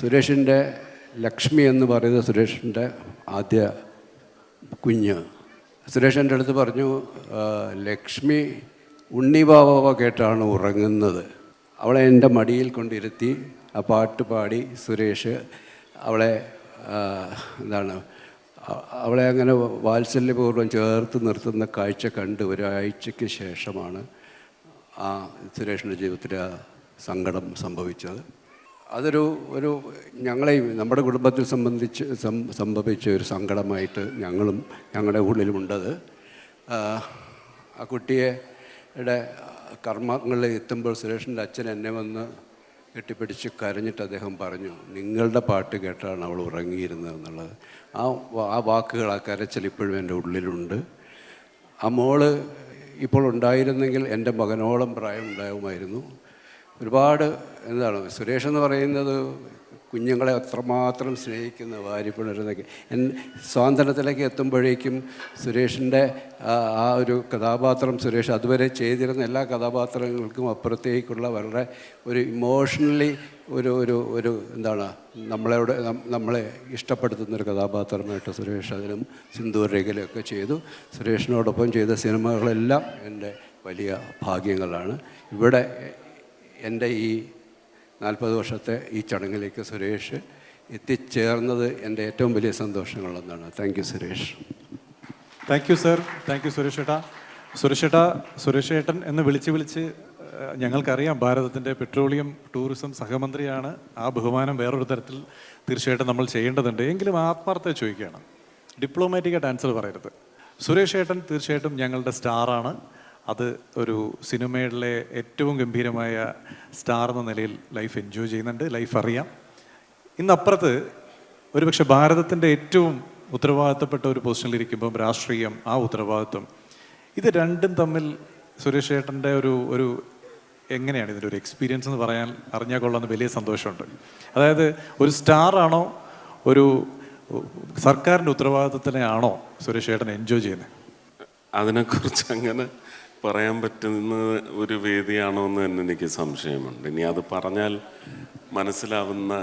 സുരേഷിൻ്റെ ലക്ഷ്മി എന്ന് പറയുന്നത് സുരേഷിൻ്റെ ആദ്യ കുഞ്ഞ്. സുരേഷ് എൻ്റെ അടുത്ത് പറഞ്ഞു, ലക്ഷ്മി ഉണ്ണിബാവ കേട്ടാണ് ഉറങ്ങുന്നത്. അവളെ എൻ്റെ മടിയിൽ കൊണ്ടിരുത്തി ആ പാട്ട് പാടി സുരേഷ് അവളെ അവളെ അങ്ങനെ വാത്സല്യപൂർവ്വം ചേർത്ത് നിർത്തുന്ന കാഴ്ച കണ്ട് ഒരാഴ്ചയ്ക്ക് ശേഷമാണ് ആ സുരേഷിൻ്റെ ജീവിതത്തിൽ ആ സങ്കടം സംഭവിച്ചത്. അതൊരു നമ്മുടെ കുടുംബത്തിൽ സംഭവിച്ച ഒരു സങ്കടമായിട്ട് ഞങ്ങളുടെ ഉള്ളിലുമുണ്ടത്. ആ കുട്ടിയുടെ കർമ്മങ്ങളിൽ എത്തുമ്പോൾ സുരേഷിൻ്റെ അച്ഛൻ എന്നെ വന്ന് കെട്ടിപ്പിടിച്ച് കരഞ്ഞിട്ട് അദ്ദേഹം പറഞ്ഞു, നിങ്ങളുടെ പാട്ട് കേട്ടാണ് അവൾ ഉറങ്ങിയിരുന്നത് എന്നുള്ളത്. ആ വാക്കുകൾ, ആ കരച്ചിൽ ഇപ്പോഴും എൻ്റെ ഉള്ളിലുണ്ട്. ആ മോള് ഇപ്പോൾ ഉണ്ടായിരുന്നെങ്കിൽ എൻ്റെ മകനോളം പ്രായം ഉണ്ടാകുമായിരുന്നു. ഒരുപാട് സുരേഷ് എന്ന് പറയുന്നത് കുഞ്ഞുങ്ങളെ അത്രമാത്രം സ്നേഹിക്കുന്ന വാരിപ്പിണരുന്നൊക്കെ. സ്വാതന്ത്ര്യത്തിലേക്ക് എത്തുമ്പോഴേക്കും സുരേഷിൻ്റെ ആ ഒരു കഥാപാത്രം, സുരേഷ് അതുവരെ ചെയ്തിരുന്ന എല്ലാ കഥാപാത്രങ്ങൾക്കും അപ്പുറത്തേക്കുള്ള വളരെ ഒരു ഇമോഷണലി ഒരു നമ്മളെ ഇഷ്ടപ്പെടുത്തുന്നൊരു കഥാപാത്രമായിട്ട് സുരേഷ് അതിനും സിന്ദൂരരേഖയിലൊക്കെ ചെയ്തു. സുരേഷിനോടൊപ്പം ചെയ്ത സിനിമകളെല്ലാം എൻ്റെ വലിയ ഭാഗ്യങ്ങളാണ്. ഇവിടെ എൻ്റെ ഈ 40 വർഷത്തെ ഈ ചടങ്ങിലേക്ക് സുരേഷ് എത്തിച്ചേർന്നത് എൻ്റെ ഏറ്റവും വലിയ സന്തോഷങ്ങളൊന്നാണ്. Thank you Suresh. Thank you sir. Thank you Suresh ഏട്ടാ. സുരേഷ് ഏട്ടൻ എന്ന് വിളിച്ച് ഞങ്ങൾക്കറിയാം, ഭാരതത്തിൻ്റെ പെട്രോളിയം ടൂറിസം സഹമന്ത്രിയാണ്. ആ ബഹുമാനം വേറൊരു തരത്തിൽ തീർച്ചയായിട്ടും നമ്മൾ ചെയ്യേണ്ടതുണ്ട്. എങ്കിലും ആത്മാർത്ഥത ചോദിക്കുകയാണ്, ഡിപ്ലോമാറ്റിക്കായിട്ട് ആൻസർ പറയരുത്. സുരേഷ് ഏട്ടൻ തീർച്ചയായിട്ടും ഞങ്ങളുടെ സ്റ്റാറാണ്. അത് ഒരു സിനിമയിലെ ഏറ്റവും ഗംഭീരമായ സ്റ്റാർ എന്ന നിലയിൽ ലൈഫ് എൻജോയ് ചെയ്യുന്നുണ്ട്, ലൈഫ് അറിയാം. ഇന്നപ്പുറത്ത് ഒരുപക്ഷെ ഭാരതത്തിൻ്റെ ഏറ്റവും ഉത്തരവാദിത്തപ്പെട്ട ഒരു പൊസിഷനിലിരിക്കുമ്പം രാഷ്ട്രീയം, ആ ഉത്തരവാദിത്വം, ഇത് രണ്ടും തമ്മിൽ സുരേഷ് ഏട്ടൻ്റെ ഒരു എങ്ങനെയാണ് ഇതിൻ്റെ ഒരു എക്സ്പീരിയൻസ് എന്ന് അറിഞ്ഞാൽ കൊള്ളാമെന്ന് വലിയ സന്തോഷമുണ്ട്. അതായത് ഒരു സ്റ്റാറാണോ ഒരു സർക്കാരിൻ്റെ ഉത്തരവാദിത്വത്തിനെയാണോ സുരേഷ് ഏട്ടൻ എൻജോയ് ചെയ്യുന്നത്? അതിനെക്കുറിച്ച് അങ്ങനെ പറയാൻ പറ്റുന്ന ഒരു വേദിയാണോ എന്ന് തന്നെ എനിക്ക് സംശയമുണ്ട്. ഇനി അത് പറഞ്ഞാൽ മനസ്സിലാവുന്ന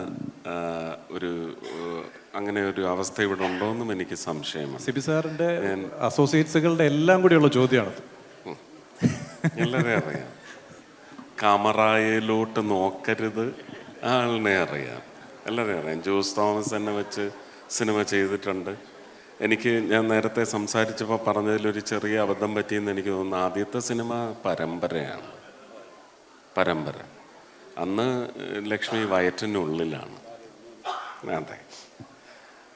അങ്ങനെ ഒരു അവസ്ഥ ഇവിടെ ഉണ്ടോ എന്നും എനിക്ക് സംശയമാണ്. സിബി സാറിൻ്റെ അസോസിയേറ്റ്സുകളുടെ എല്ലാം കൂടിയുള്ള ചോദ്യമാണ്. എല്ലാവരെയും അറിയാം, കാമറായയിലോട്ട് നോക്കരുത് ആളിനെ അറിയാം, എല്ലാവരെയും അറിയാം. ജോസ് തോമസ് എന്നെ വെച്ച് സിനിമ ചെയ്തിട്ടുണ്ട്. ഞാൻ നേരത്തെ സംസാരിച്ചപ്പോൾ പറഞ്ഞതിലൊരു ചെറിയ അബദ്ധം പറ്റിയെന്ന് എനിക്ക് തോന്നുന്നു. ആദ്യത്തെ സിനിമ പരമ്പരയാണ്. അന്ന് ലക്ഷ്മി വയറ്റിനുള്ളിലാണ്. അതെ,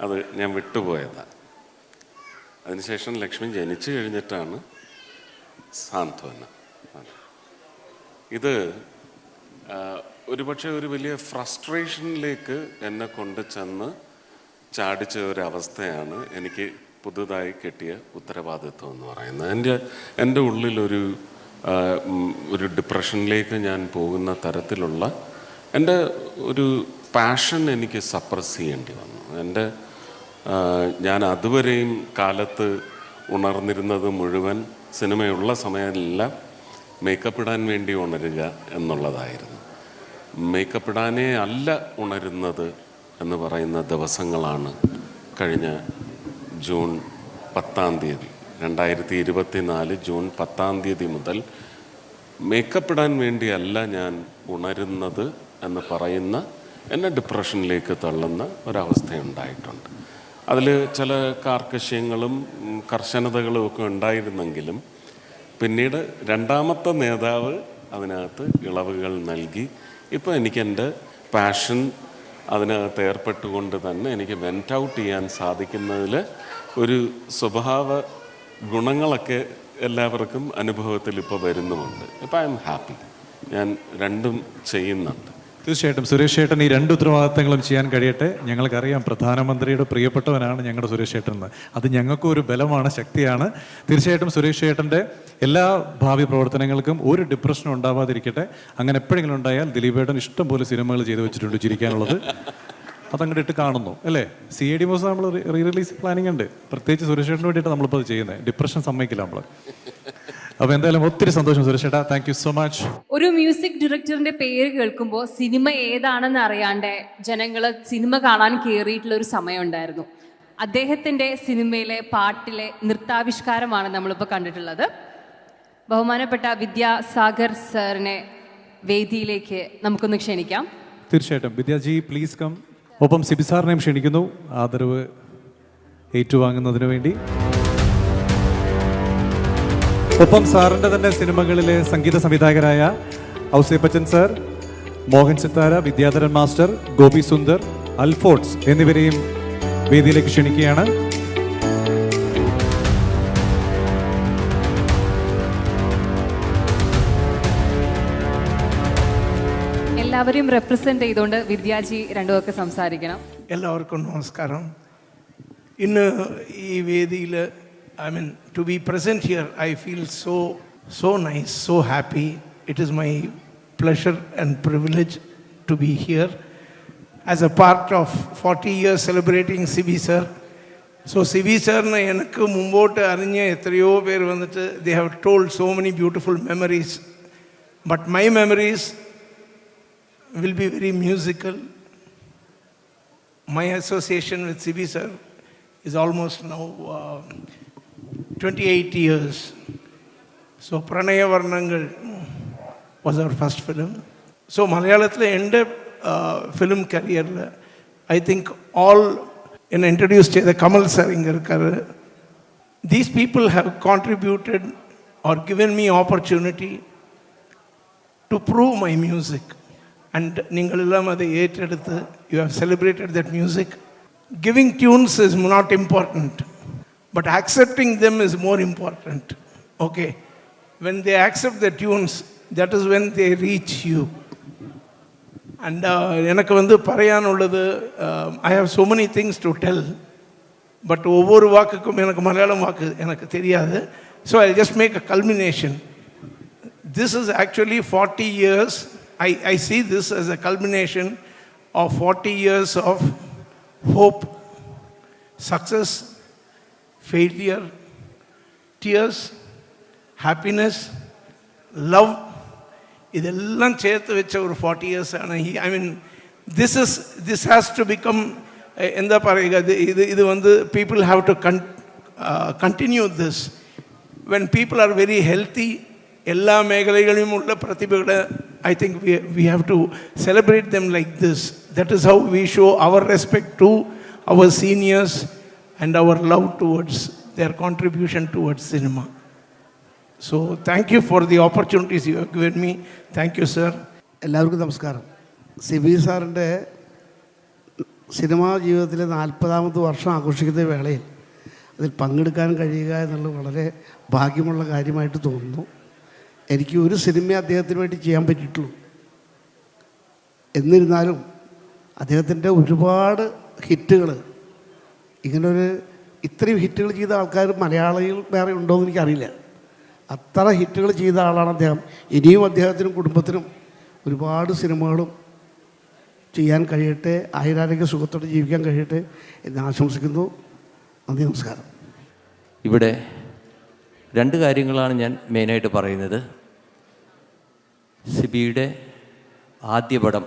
അത് ഞാൻ വിട്ടുപോയതാണ്. അതിനുശേഷം ലക്ഷ്മി ജനിച്ചു കഴിഞ്ഞിട്ടാണ് സാന്ത്വന. ഇത് ഒരുപക്ഷെ ഒരു വലിയ ഫ്രസ്ട്രേഷനിലേക്ക് എന്നെ കൊണ്ട് ചെന്ന് ചാടിച്ച ഒരവസ്ഥയാണ് എനിക്ക് പുതുതായി കിട്ടിയ ഉത്തരവാദിത്വം എന്ന് പറയുന്നത്. എൻ്റെ ഉള്ളിലൊരു ഡിപ്രഷനിലേക്ക് ഞാൻ പോകുന്ന തരത്തിലുള്ള എൻ്റെ ഒരു പാഷൻ എനിക്ക് സപ്രസ് ചെയ്യേണ്ടി വന്നു. ഞാൻ അതുവരെയും കാലത്ത് ഉണർന്നിരുന്നത് മുഴുവൻ സിനിമയുള്ള സമയമെല്ലാം മേക്കപ്പ് ഇടാൻ വേണ്ടി ഉണരുക എന്നുള്ളതായിരുന്നു. മേക്കപ്പ് ഇടാനേ അല്ല ഉണരുന്നത് എന്ന് പറയുന്ന ദിവസങ്ങളാണ് കഴിഞ്ഞ ജൂൺ 10-ാം തീയതി 2024 ജൂൺ 10-ാം തീയതി മുതൽ മേക്കപ്പ് ഇടാൻ വേണ്ടിയല്ല ഞാൻ ഉണരുന്നത് എന്ന് പറയുന്ന എന്നെ ഡിപ്രഷനിലേക്ക് തള്ളുന്ന ഒരവസ്ഥയുണ്ടായിട്ടുണ്ട്. അതിൽ ചില കാർക്കശ്യങ്ങളും കർശനതകളും ഒക്കെ ഉണ്ടായിരുന്നെങ്കിലും പിന്നീട് രണ്ടാമത്തെ നേതാവ് അതിനകത്ത് ഇളവുകൾ നൽകി. ഇപ്പോൾ എനിക്കെൻ്റെ പാഷൻ അതിനകത്ത് ഏർപ്പെട്ടുകൊണ്ട് തന്നെ എനിക്ക് വെൻറ്റ് ഔട്ട് ചെയ്യാൻ സാധിക്കുന്നതിൽ ഒരു സ്വഭാവ ഗുണങ്ങളൊക്കെ എല്ലാവർക്കും അനുഭവത്തിൽ ഇപ്പോൾ വരുന്നുമുണ്ട്. ഇപ്പോൾ ഐ എം ഹാപ്പി. ഞാൻ രണ്ടും ചെയ്യുന്നുണ്ട്. തീർച്ചയായിട്ടും സുരേഷ് ഏട്ടൻ ഈ രണ്ട് ഉത്തരവാദിത്തങ്ങളും ചെയ്യാൻ കഴിയട്ടെ. ഞങ്ങൾക്കറിയാം പ്രധാനമന്ത്രിയുടെ പ്രിയപ്പെട്ടവനാണ് ഞങ്ങളുടെ സുരേഷ് ഏട്ടൻ എന്ന്. അത് ഞങ്ങൾക്കും ഒരു ബലമാണ്, ശക്തിയാണ്. തീർച്ചയായിട്ടും സുരേഷ് ഏട്ടൻ്റെ എല്ലാ ഭാവി പ്രവർത്തനങ്ങൾക്കും ഒരു ഡിപ്രഷനും ഉണ്ടാവാതിരിക്കട്ടെ. അങ്ങനെ എപ്പോഴെങ്കിലും ഉണ്ടായാൽ ദിലീപേട്ടൻ ഇഷ്ടം പോലെ സിനിമകൾ ചെയ്തു വെച്ചിട്ടുണ്ട് ചിരിക്കാനുള്ളത്. അതങ്ങോട്ട് ഇട്ട് കാണുന്നു അല്ലേ? CID മൂസം നമ്മൾ റീ റിലീസ് പ്ലാനിങ് ഉണ്ട്. പ്രത്യേകിച്ച് സുരേഷ് ഏട്ടന് വേണ്ടിയിട്ട് നമ്മളിപ്പോൾ അത് ചെയ്യുന്നത്. ഡിപ്രഷൻ സമ്മതിക്കില്ല നമ്മൾ. അപ്പോൾ എന്തായാലും ഒത്തിരി സന്തോഷം സുരേഷ് ചേട്ടാ, താങ്ക് യു സോ മച്ച്. ഒരു മ്യൂസിക് ഡയറക്ടറിന്റെ പേര് കേൾക്കുമ്പോൾ സിനിമ ഏതാണെന്ന് അറിയാണ്ട് ജനങ്ങൾ സിനിമ കാണാൻ കയറിയിട്ടുള്ള ഒരു സമയം ഉണ്ടായിരുന്നു. അദ്ദേഹത്തിന്റെ സിനിമയിലെ പാട്ടിലെ നൃത്താവിഷ്കാരമാണ് നമ്മളിപ്പോൾ കണ്ടിട്ടുള്ളത്. ബഹുമാനപ്പെട്ട വിദ്യാസാഗർ സാറിനെ വേദിയിലേക്ക് നമുക്കൊന്ന് ക്ഷണിക്കാം. തീർച്ചയായിട്ടും വിദ്യാജി പ്ലീസ് കം. ഒപ്പം സിബി സാറിനെയും ക്ഷണിക്കുന്നു ആദരവ് ഏറ്റുവാങ്ങുന്നതിന് വേണ്ടി. ഒപ്പം സാറിൻ്റെ തന്നെ സിനിമകളിലെ സംഗീത സംവിധായകരായ ഔസേപ്പച്ചൻ സാർ, മോഹൻ സിത്താര, വിദ്യാധരൻ മാസ്റ്റർ, ഗോപി സുന്ദർ, അൽഫോൺസ് എന്നിവരെയും വേദിയിലേക്ക് ക്ഷണിക്കുകയാണ്. എല്ലാവരെയും റെപ്രസെന്റ് ചെയ്തുകൊണ്ട് വിദ്യാജി രണ്ടു വാക്ക് സംസാരിക്കണം. എല്ലാവർക്കും നമസ്കാരം. ഇന്ന് ഈ വേദിയിൽ to be present here, I feel so nice, so happy. It is my pleasure and privilege to be here as a part of 40 years celebrating Sibi sir. So Sibi sir na enakku mumbottu arinya ethriyo per vanditte they have told so many beautiful memories, but my memories will be very musical. My association with Sibi sir is almost now 28 years. So Pranaya Varnangal was our first film. So Malayalathile end film career I think all in introduced the Kamal sir inga irukkaru. These people have contributed or given me opportunity to prove my music, and ningal ellam adu eteduthu you have celebrated that music. Giving tunes is not important, but accepting them is more important. Okay, when they accept the tunes, that is when they reach you. And எனக்கு வந்து பறையானுள்ளது, I have so many things to tell, but ஒவ்வொரு வாக்குக்கும் எனக்கு மலையாளம் வாக்கு எனக்கு தெரியாது. So I'll just make a culmination. This is actually 40 years. I see this as a culmination of 40 years of hope, success, failure, tears, happiness, love. ഇതെല്ലാം ചേർത്ത് വെച്ച ഒരു 40 years ആണ്. I mean, this has to become എന്താ പറയുക, ഇത് വന്ന് people have to continue this. When people are very healthy, എല്ലാ മേഖലകളിലുമുള്ള പ്രതിഭകളെ I think we have to celebrate them like this. That is how we show our respect to our seniors and our love towards their contribution towards cinema. So thank you for the opportunities you have given me. Thank you, sir. എല്ലാവർക്കും നമസ്കാരം. സിബി സാറിൻ്റെ cinema ജീവിതത്തിലെ 40ാമത്തെ വർഷം ആഘോഷിക്കുന്ന വേളയിൽ അതിൽ പങ്കെടുക്കാൻ കഴിയുക എന്നുള്ളത് വളരെ ഭാഗ്യമുള്ള കാര്യമായിട്ട് തോന്നുന്നു. എനിക്ക് ഒരു സിനിമ അദ്ദേഹത്തിന് വേണ്ടി ചെയ്യാൻ പറ്റിയിട്ടുള്ളൂ. എന്നിരുന്നാലും അദ്ദേഹത്തിൻ്റെ ഒരുപാട് ഹിറ്റുകൾ, ഇങ്ങനൊരു ഇത്രയും ഹിറ്റുകൾ ചെയ്ത ആൾക്കാർ മലയാളികൾ വേറെ ഉണ്ടോ എന്ന് എനിക്കറിയില്ല. അത്ര ഹിറ്റുകൾ ചെയ്ത ആളാണ് അദ്ദേഹം. ഇനിയും അദ്ദേഹത്തിനും കുടുംബത്തിനും ഒരുപാട് സിനിമകളും ചെയ്യാൻ കഴിയട്ടെ, ആയുരാരോഗ്യ സുഖത്തോടെ ജീവിക്കാൻ കഴിയട്ടെ എന്ന് ആശംസിക്കുന്നു. നന്ദി, നമസ്കാരം. ഇവിടെ രണ്ട് കാര്യങ്ങളാണ് ഞാൻ മെയിനായിട്ട് പറയുന്നത്. സിബിയുടെ ആദ്യ പടം